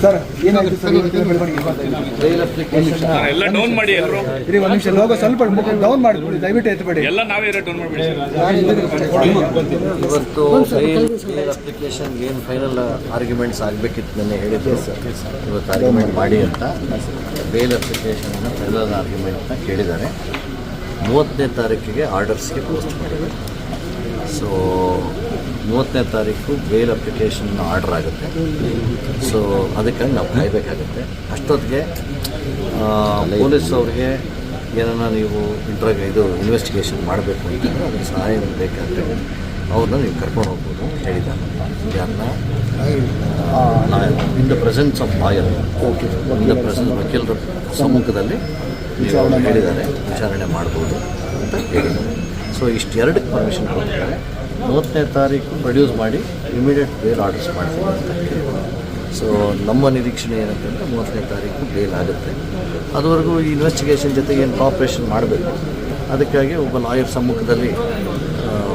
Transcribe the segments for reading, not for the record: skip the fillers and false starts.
Sir ಏನಾಯ್ತು sir bale application ಎಲ್ಲ down ಮಾಡಿ ಎಲ್ಲರೂ ಇರಿ ಒಂದು ನಿಮಿಷ ಲೋಗೋ ಸ್ವಲ್ಪ ಡೌನ್ ಮಾಡಿಬಿಡಿ ದಯವಿಟ್ಟು ಎತ್ತಬೇಡಿ ಎಲ್ಲ ನಾವೇ ಡೌನ್ ಮಾಡಿಬಿಡಿ ಇವತ್ತು ಬೇಲ್ ಅಪ್ಲಿಕೇಶನ್ ಏನು ಫೈನಲ್ ಆರ್ಗ್ಯುಮೆಂಟ್ಸ್ ಆಗಬೇಕಿತ್ತು ನೆನ್ನೆ ಹೇಳಿದ್ರು ಇವತ್ತು ಆರ್ಗ್ಯುಮೆಂಟ್ ಮಾಡಿ ಅಂತ ಬೇಲ್ ಅಪ್ಲಿಕೇಶನ್ನ ಫೈನಲ್ ಆರ್ಗ್ಯುಮೆಂಟ್ನ ಕೇಳಿದ್ದಾರೆ 30ನೇ ತಾರೀಕಿಗೆ ಆರ್ಡರ್ಸ್ಗೆ ಪೋಸ್ಟ್ ಮಾಡಿದ್ದಾರೆ. ಸೊ 30ನೇ ತಾರೀಕು ಬೇಲ್ ಅಪ್ಲಿಕೇಶನ್ ಆರ್ಡರ್ ಆಗುತ್ತೆ. ಸೊ ಅದಕ್ಕಾಗಿ ನಾವು ಕಾಯಬೇಕಾಗುತ್ತೆ. ಅಷ್ಟೊತ್ತಿಗೆ ಪೊಲೀಸ್ ಅವ್ರಿಗೆ ಏನನ್ನ ನೀವು ಇನ್ವೆಸ್ಟಿಗೇಷನ್ ಮಾಡಬೇಕು ಅಂತಂದರೆ ಅದಕ್ಕೆ ಸಹಾಯ ಬೇಕಾದರೆ ಅವ್ರನ್ನ ನೀವು ಕರ್ಕೊಂಡು ಹೋಗ್ಬೋದು ಅಂತ ಹೇಳಿದ್ದಾರೆ. ಯಾರನ್ನ in the presence of lawyer, in the presence ವಕೀಲರ ಸಮ್ಮುಖದಲ್ಲಿ ನೀವು ಹೇಳಿದ್ದಾರೆ, ವಿಚಾರಣೆ ಮಾಡ್ಬೋದು ಅಂತ ಹೇಳಿದ್ದಾರೆ. ಸೊ ಇಷ್ಟು ಎರಡಕ್ಕೆ ಪರ್ಮಿಷನ್ ಕೊಟ್ಟಿದ್ದಾರೆ. 30ನೇ ತಾರೀಕು ಪ್ರೊಡ್ಯೂಸ್ ಮಾಡಿ ಇಮಿಡಿಯೇಟ್ ಬೇಲ್ ಆರ್ಡರ್ಸ್ ಮಾಡ್ತೀವಿ ಅಂತ ಹೇಳಿದ್ದಾರೆ. ಸೊ ನಮ್ಮ ನಿರೀಕ್ಷಣೆ ಏನಂತಂದರೆ 30ನೇ ತಾರೀಕು ಬೇಲ್ ಆಗುತ್ತೆ. ಅದುವರೆಗೂ ಈ ಇನ್ವೆಸ್ಟಿಗೇಷನ್ ಜೊತೆಗೆ ಏನು ಕಾಪ್ರೇಷನ್ ಮಾಡಬೇಕು, ಅದಕ್ಕಾಗಿ ಒಬ್ಬ ಲಾಯರ್ ಸಮ್ಮುಖದಲ್ಲಿ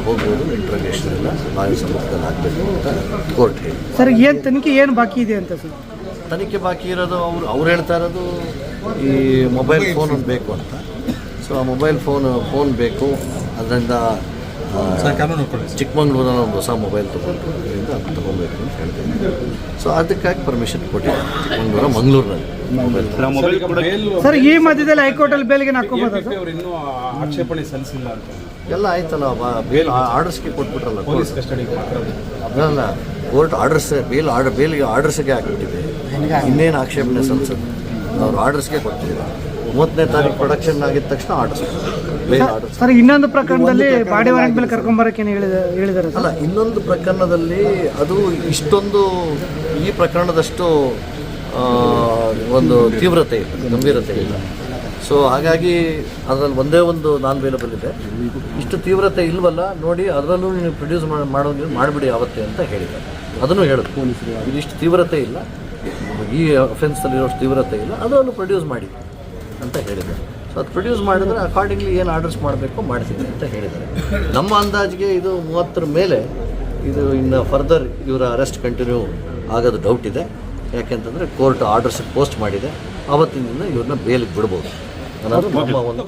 ಹೋಗ್ಬೋದು. ಇಂಟ್ರೋಗೇಷನ್ ಎಲ್ಲ ಲಾಯರ್ ಸಮ್ಮುಖದಲ್ಲಿ ಆಗಬೇಕು ಅಂತ ಕೋರ್ಟ್ ಹೇಳಿ. ಸರ್ ಏನು ತನಿಖೆ ಏನು ಬಾಕಿ ಇದೆ ಅಂತ ಸರ್? ತನಿಖೆ ಬಾಕಿ ಇರೋದು ಅವ್ರು ಹೇಳ್ತಾ ಇರೋದು ಈ ಮೊಬೈಲ್ ಫೋನ್ ಒಂದು ಬೇಕು ಅಂತ. ಸೊ ಆ ಮೊಬೈಲ್ ಫೋನ್ ಬೇಕು, ಅದರಿಂದ ಚಿಕ್ಕಮಂಗ್ಳೂರಲ್ಲಿ ಒಂದು ಹೊಸ ಮೊಬೈಲ್ ತೊಗೊಂಡು ಇದರಿಂದ ಅದು ತೊಗೊಬೇಕು ಅಂತ ಹೇಳ್ತೀನಿ. ಸೊ ಅದಕ್ಕಾಗಿ ಪರ್ಮಿಷನ್ ಕೊಟ್ಟಿದ್ದಾರೆ ಚಿಕ್ಕಮಂಗ್ಳೂರ ಮಂಗಳೂರಿನಲ್ಲಿ ಮೊಬೈಲ್. ಸರ್ ಈ ಮಧ್ಯದಲ್ಲಿ ಹೈಕೋರ್ಟಲ್ಲಿ ಬೇಲ್ಗೆ ಹಾಕೋಬೋದು ಸರ್? ಇನ್ನೂ ಆಕ್ಷೇಪಣೆ ಸಲ್ಲಿಸಿಲ್ಲ ಅಂತ ಎಲ್ಲ ಆಯ್ತಲ್ಲ, ಬೇಲ್ ಆರ್ಡರ್ಸ್ಗೆ ಕೊಟ್ಬಿಟ್ರಲ್ಲ ಅಲ್ಲ, ಕೋರ್ಟ್ ಆರ್ಡರ್ಸ್ ಬೇಲ್ಗೆ ಆರ್ಡರ್ಸ್ಗೆ ಹಾಕ್ಬಿಟ್ಟಿದೆ. ಇನ್ನೇನು ಆಕ್ಷೇಪಣೆ ಸಲ್ಲಿಸೋದು, ಅವ್ರು ಆರ್ಡರ್ಸ್ಗೆ ಕೊಡ್ತಿದ್ದಾರೆ. 30ನೇ ತಾರೀಕು ಪ್ರೊಡಕ್ಷನ್ ಆಗಿದ ತಕ್ಷಣ ಆರ್ಡರ್ಸ್ ಬೇಲ್ ಆರ್ಡರ್ಸ್. ಸರ್ ಇನ್ನೊಂದು ಪ್ರಕರಣದಲ್ಲಿ ಬಾಡಿ ವಾರೆಂಟ್ ಮೇಲೆ ಕರ್ಕೊಂಬರಕ್ಕೆ ಹೇಳಿದ್ದಾರೆ ಅಲ್ಲ, ಇನ್ನೊಂದು ಪ್ರಕರಣದಲ್ಲಿ ಅದು ಇಷ್ಟೊಂದು ಈ ಪ್ರಕರಣದಷ್ಟು ಒಂದು ತೀವ್ರತೆ ಇಲ್ಲ, ಗಂಭೀರತೆ ಇಲ್ಲ. ಸೊ ಹಾಗಾಗಿ ಅದರಲ್ಲಿ ಒಂದೇ ಒಂದು ನಾನ್ ವೇಲಬಲ್ ಇದೆ. ಇಷ್ಟು ತೀವ್ರತೆ ಇಲ್ವಲ್ಲ ನೋಡಿ, ಅದರಲ್ಲೂ ನೀವು ಪ್ರೊಡ್ಯೂಸ್ ಮಾಡಿಬಿಡಿ ಆವತ್ತೆ ಅಂತ ಹೇಳಿದ್ದಾರೆ. ಅದನ್ನು ಹೇಳಿದ್ರು ಪೊಲೀಸರು, ಇದಿಷ್ಟು ತೀವ್ರತೆ ಇಲ್ಲ, ಈ ಅಫೆನ್ಸಲ್ಲಿರೋಷ್ಟು ತೀವ್ರತೆ ಇಲ್ಲ, ಅದನ್ನು ಪ್ರೊಡ್ಯೂಸ್ ಮಾಡಿ ಅಂತ ಹೇಳಿದ್ದಾರೆ. ಸೊ ಅದು ಪ್ರೊಡ್ಯೂಸ್ ಮಾಡಿದ್ರೆ ಅಕಾರ್ಡಿಂಗ್ಲಿ ಏನು ಆರ್ಡರ್ಸ್ ಮಾಡಬೇಕು ಮಾಡ್ತೀವಿ ಅಂತ ಹೇಳಿದ್ದಾರೆ. ನಮ್ಮ ಅಂದಾಜಿಗೆ ಇದು 30ರ ಮೇಲೆ ಇದು ಇನ್ನು ಫರ್ದರ್ ಇವರ ಅರೆಸ್ಟ್ ಕಂಟಿನ್ಯೂ ಆಗೋದು ಡೌಟ್ ಇದೆ. ಯಾಕೆಂತಂದರೆ ಕೋರ್ಟ್ ಆರ್ಡರ್ಸ್ ಪೋಸ್ಟ್ ಮಾಡಿದೆ, ಆವತ್ತಿನಿಂದ ಇವ್ರನ್ನ ಬೇಲಿಗೆ ಬಿಡ್ಬೋದು ಅನ್ನೋದು ನಮ್ಮ ಒಂದು.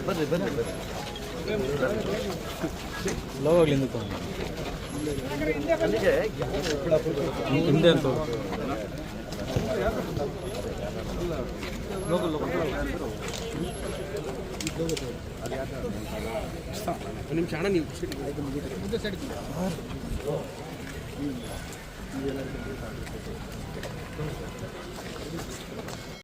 ಬನ್ನಿ ಬನ್ನಿ ಬನ್ನಿ ಲೋಗಲಿಂದ ಹಿಂದೆ ಅಂತ ನಿಮಿಷ ಅಣ್ಣ, ನೀವು ಮುಂದೆ ಸೈಡ್